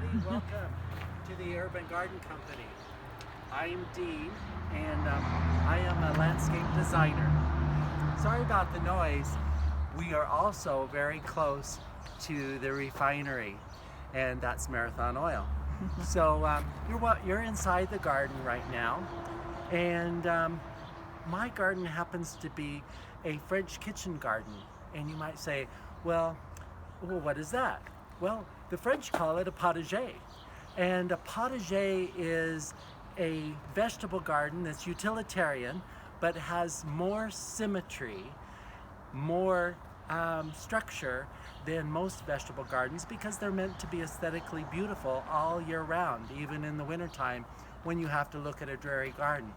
everybody. Welcome to the Urban Garden Company. I'm Dean, and I am a landscape designer. Sorry about the noise. We are also very close to the refinery, and that's Marathon Oil. So you're inside the garden right now, and my garden happens to be a French kitchen garden. And you might say, well, what is that? Well, the French call it a potager. And a potager is a vegetable garden that's utilitarian, but has more symmetry, more structure than most vegetable gardens, because they're meant to be aesthetically beautiful all year round, even in the wintertime when you have to look at a dreary garden.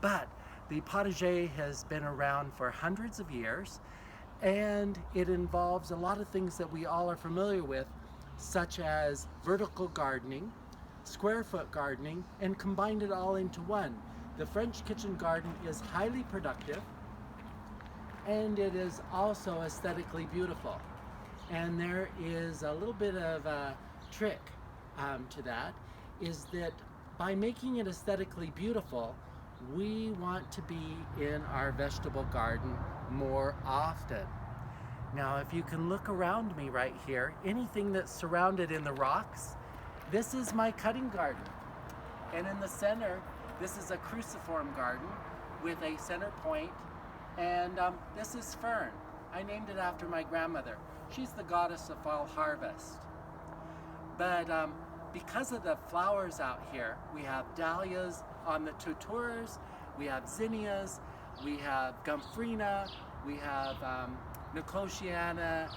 But the potager has been around for hundreds of years, and it involves a lot of things that we all are familiar with, such as vertical gardening, square foot gardening, and combined it all into one. The French kitchen garden is highly productive, and it is also aesthetically beautiful. And there is a little bit of a trick to that, is that by making it aesthetically beautiful, we want to be in our vegetable garden more often. Now, if you can look around me right here, anything that's surrounded in the rocks, this is my cutting garden. And in the center, this is a cruciform garden with a center point, and this is fern. I named it after my grandmother. She's the goddess of fall harvest. But because of the flowers out here, we have dahlias on the tutors, we have zinnias, we have gomphrena, we have nicotiana,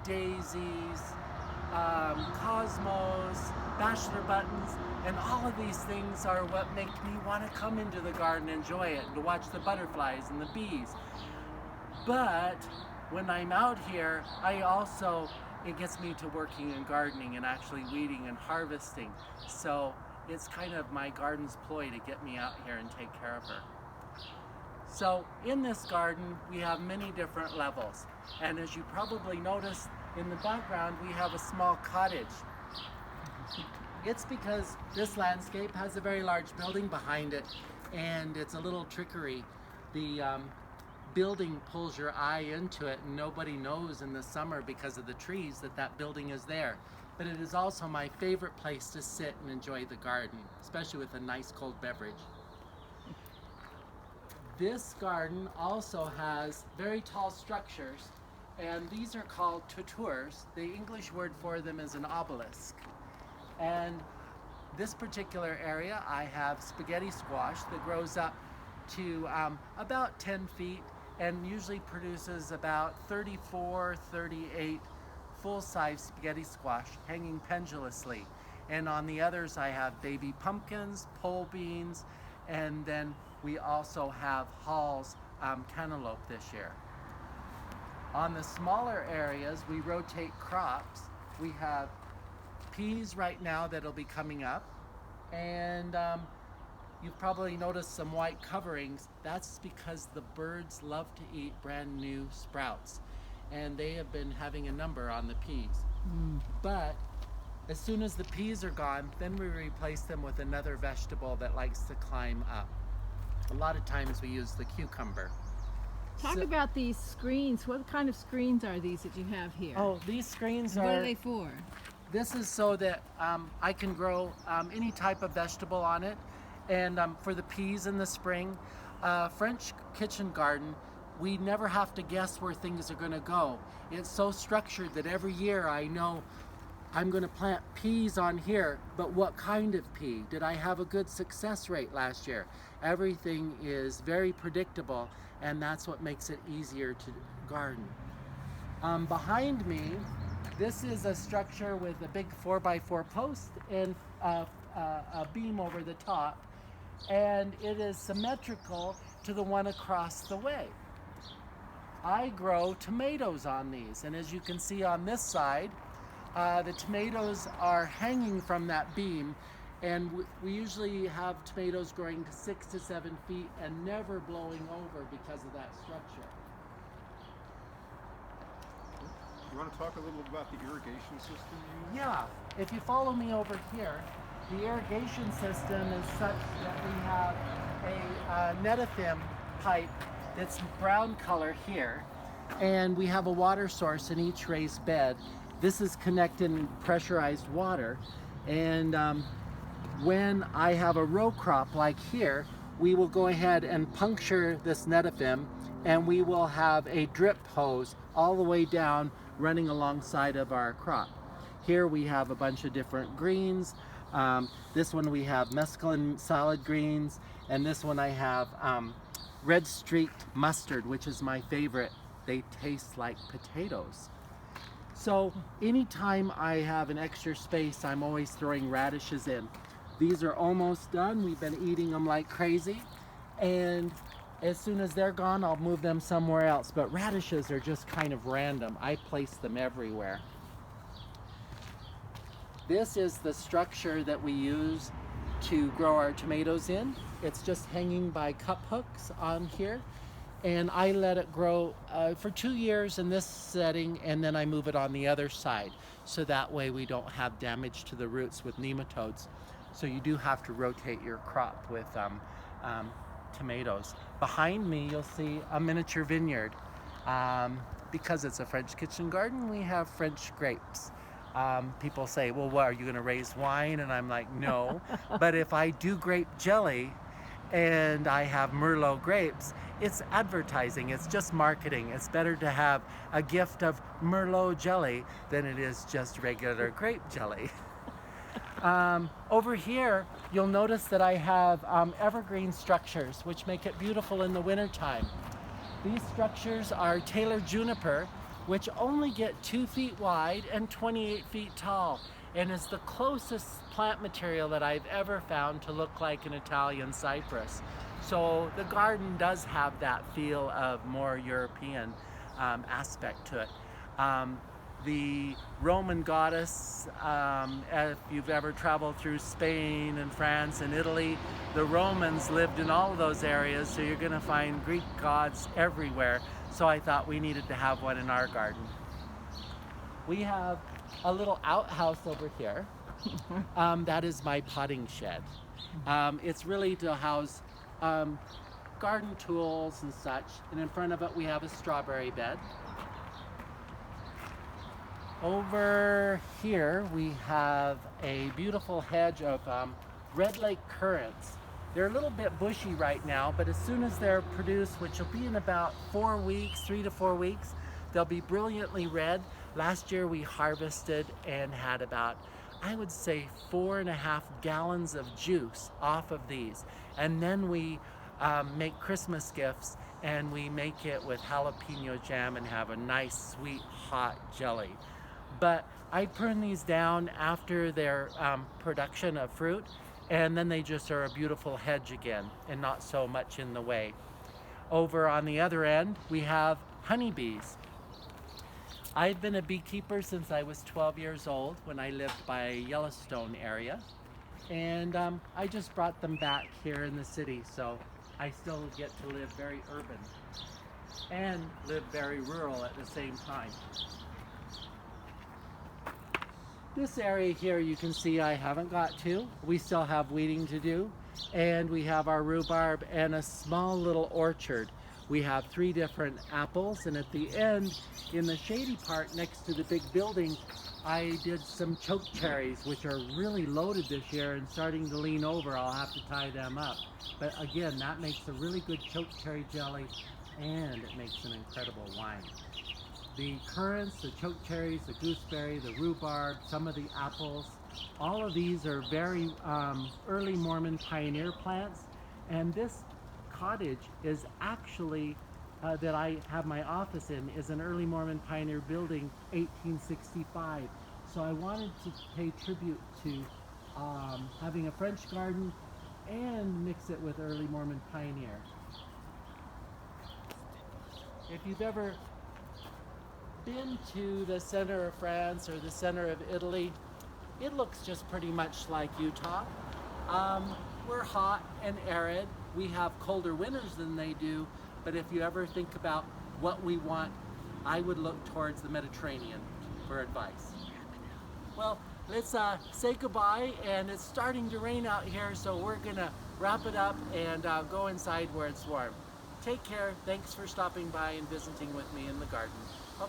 daisies, cosmos, bachelor buttons, and all of these things are what make me want to come into the garden, enjoy it, and to watch the butterflies and the bees. But when I'm out here, it gets me to working and gardening and actually weeding and harvesting. So it's kind of my garden's ploy to get me out here and take care of her. So in this garden, we have many different levels. And as you probably noticed in the background, we have a small cottage. It's because this landscape has a very large building behind it, and it's a little trickery. The building pulls your eye into it, and nobody knows in the summer because of the trees that building is there. But it is also my favorite place to sit and enjoy the garden, especially with a nice cold beverage. This garden also has very tall structures, and these are called tutors. The English word for them is an obelisk. And this particular area, I have spaghetti squash that grows up to about 10 feet and usually produces about 34, 38 full-size spaghetti squash hanging pendulously. And on the others, I have baby pumpkins, pole beans, and then we also have Hall's cantaloupe this year. On the smaller areas, we rotate crops. We have peas right now that'll be coming up, and you've probably noticed some white coverings. That's because the birds love to eat brand new sprouts, and they have been having a number on the peas. But as soon as the peas are gone, then we replace them with another vegetable that likes to climb up. A lot of times we use the cucumber. Talk about these screens. What kind of screens are these that you have here? Oh, these screens What are they for? This is so that I can grow any type of vegetable on it. And for the peas in the spring, French kitchen garden, we never have to guess where things are going to go. It's so structured that every year I know I'm going to plant peas on here, but what kind of pea? Did I have a good success rate last year? Everything is very predictable, and that's what makes it easier to garden. Behind me, this is a structure with a big 4x4 post and a beam over the top, and it is symmetrical to the one across the way. I grow tomatoes on these, and as you can see on this side, the tomatoes are hanging from that beam, and we usually have tomatoes growing to 6 to 7 feet and never blowing over because of that structure. You want to talk a little about the irrigation system you use? Yeah, if you follow me over here, the irrigation system is such that we have a netafim pipe that's brown color here, and we have a water source in each raised bed. This is connecting pressurized water, and when I have a row crop like here, we will go ahead and puncture this netafim, and we will have a drip hose all the way down running alongside of our crop. Here we have a bunch of different greens. This one we have mesclun salad greens, and this one I have red streaked mustard, which is my favorite. They taste like potatoes. So anytime I have an extra space, I'm always throwing radishes in. These are almost done. We've been eating them like crazy, and as soon as they're gone, I'll move them somewhere else. But radishes are just kind of random. I place them everywhere. This is the structure that we use to grow our tomatoes in. It's just hanging by cup hooks on here. And I let it grow for 2 years in this setting, and then I move it on the other side. So that way we don't have damage to the roots with nematodes. So you do have to rotate your crop with tomatoes. Behind me, you'll see a miniature vineyard. Because it's a French kitchen garden, we have French grapes. People say, well, what, are you gonna raise wine? And I'm like, no. But if I do grape jelly and I have Merlot grapes, it's advertising, it's just marketing. It's better to have a gift of Merlot jelly than it is just regular grape jelly. Over here, you'll notice that I have evergreen structures, which make it beautiful in the wintertime. These structures are Taylor juniper, which only get 2 feet wide and 28 feet tall, and is the closest plant material that I've ever found to look like an Italian cypress. So the garden does have that feel of more European aspect to it. The Roman goddess, if you've ever traveled through Spain and France and Italy, the Romans lived in all of those areas, so you're going to find Greek gods everywhere. So I thought we needed to have one in our garden. We have a little outhouse over here. That is my potting shed. It's really to house garden tools and such. And in front of it we have a strawberry bed. Over here we have a beautiful hedge of Red Lake currants. They're a little bit bushy right now, but as soon as they're produced, which will be in about 4 weeks, 3 to 4 weeks, they'll be brilliantly red. Last year we harvested and had about, I would say, 4.5 gallons of juice off of these. And then we make Christmas gifts, and we make it with jalapeno jam and have a nice, sweet, hot jelly. But I prune these down after their production of fruit, and then they just are a beautiful hedge again and not so much in the way. Over on the other end, we have honeybees. I've been a beekeeper since I was 12 years old when I lived by Yellowstone area, and I just brought them back here in the city, so I still get to live very urban and live very rural at the same time. This area here you can see I haven't got to. We still have weeding to do, and we have our rhubarb and a small little orchard. We have 3 different apples, and at the end, in the shady part next to the big building, I did some choke cherries, which are really loaded this year and starting to lean over. I'll have to tie them up. But again, that makes a really good choke cherry jelly, and it makes an incredible wine. The currants, the choke cherries, the gooseberry, the rhubarb, some of the apples, all of these are very early Mormon pioneer plants. And this cottage is actually, that I have my office in, is an early Mormon pioneer building, 1865. So I wanted to pay tribute to having a French garden and mix it with early Mormon pioneer. If you've ever been to the center of France or the center of Italy, it looks just pretty much like Utah. We're hot and arid. We have colder winters than they do, but if you ever think about what we want, I would look towards the Mediterranean for advice. Well, let's say goodbye, and it's starting to rain out here, so we're gonna wrap it up and go inside where it's warm. Take care. Thanks for stopping by and visiting with me in the garden. Bye-bye.